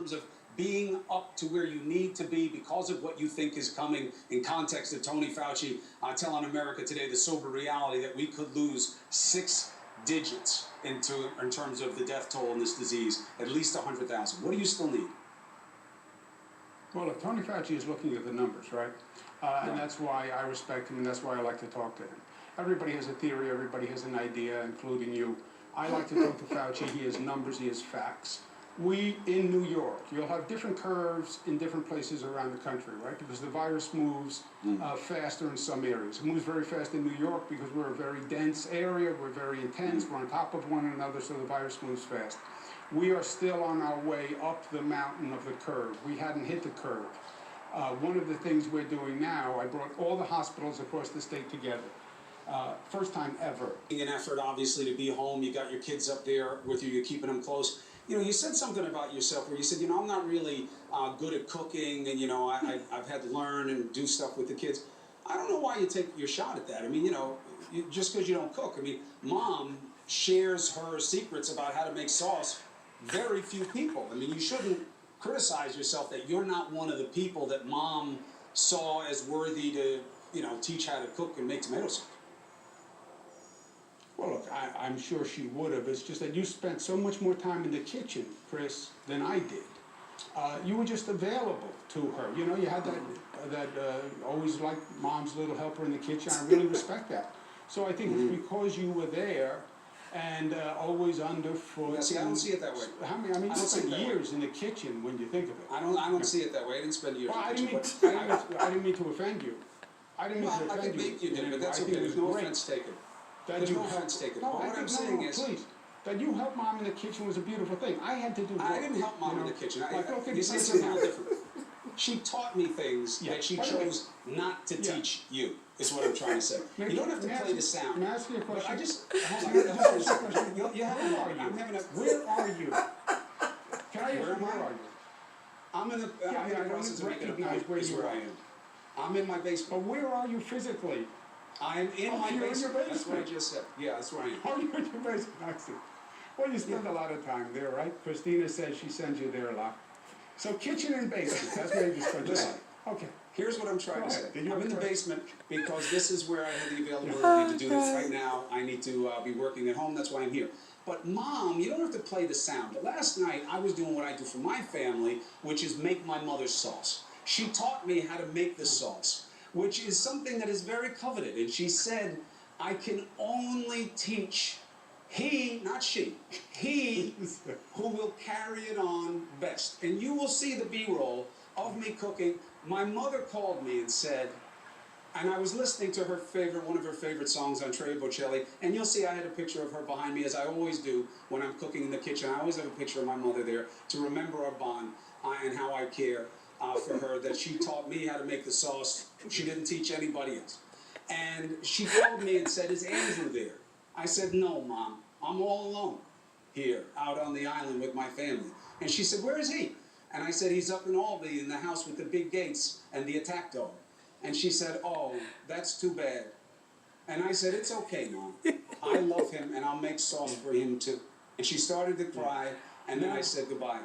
terms of being up to where you need to be because of what you think is coming in context of Tony Fauci telling America today the sober reality that we could lose 6 digits in terms of the death toll in this disease, at least 100,000. What do you still need? Well, look, Tony Fauci is looking at the numbers, right? And that's why I respect him, and that's why I like to talk to him. Everybody has a theory, everybody has an idea, including you. I like to talk to Fauci. He has numbers, he has facts. We, in New York, you'll have different curves in different places around the country, right? Because the virus moves faster in some areas. It moves very fast in New York because we're a very dense area, we're very intense, we're on top of one another, so the virus moves fast. We are still on our way up the mountain of the curve. We hadn't hit the curve. One of the things we're doing now, I brought all the hospitals across the state together. First time ever. An effort, obviously, to be home. You got your kids up there with you. You're keeping them close. You know, you said something about yourself where you said, you know, I'm not really good at cooking, and, you know, I've had to learn and do stuff with the kids. I don't know why you take your shot at that. I mean, you know, just because you don't cook. I mean, Mom shares her secrets about how to make sauce. Very few people. I mean, you shouldn't criticize yourself that you're not one of the people that Mom saw as worthy to, you know, teach how to cook and make tomato soup. Well, look, I'm sure she would have. It's just that you spent so much more time in the kitchen, Chris, than I did. You were just available to her. You know, you had that always like Mom's little helper in the kitchen. I really respect that. So I think it's because you were there and always underfoot. Yeah, see, I don't see it that way. How many? I mean, you spent years in the kitchen when you think of it. I don't see it that way. I didn't spend years well, in the kitchen. I didn't mean to offend you. I didn't mean to offend you. I think you did, but that's okay. There's no offense taken. There's no offense taken. No, what I'm saying is, please. That you helped Mom in the kitchen was a beautiful thing. I had to do work. I didn't help Mom in the kitchen. You see, it's something a little different. She taught me things that she chose not to teach you, is what I'm trying to say. You don't have to play the sound. Can I ask you a question? But I just, hold on. I'm having a... Where are you? Can I ask Where am I? are you? I'm in the process of making a point. Where you I am. I'm in my basement. But where are you physically? I'm in my you're basement. In your basement. That's what I just said. Yeah, that's where I am. Oh, you're in your basement. I see. Well, you spend a lot of time there, right? Christina says she sends you there a lot. So kitchen and basement, that's where you spend time. Okay. Here's what I'm trying to say. I'm in the basement because this is where I have the availability to do this. Right now, I need to be working at home. That's why I'm here. But Mom, you don't have to play the sound. Last night, I was doing what I do for my family, which is make my mother's sauce. She taught me how to make the sauce, which is something that is very coveted. And she said, I can only teach he, not she, he who will carry it on best. And you will see the B-roll of me cooking. My mother called me and said, and I was listening to one of her favorite songs on Trey Bocelli, and you'll see I had a picture of her behind me, as I always do when I'm cooking in the kitchen. I always have a picture of my mother there to remember our bond and how I care for her, that she taught me how to make the sauce. She didn't teach anybody else. And she called me and said, is Andrew there? I said, no, Mom, I'm all alone here out on the island with my family. And she said, where is he? And I said, he's up in Albany in the house with the big gates and the attack dog. And she said, oh, that's too bad. And I said, it's okay, Mom. I love him and I'll make sauce for him too. And she started to cry, and then I said goodbye.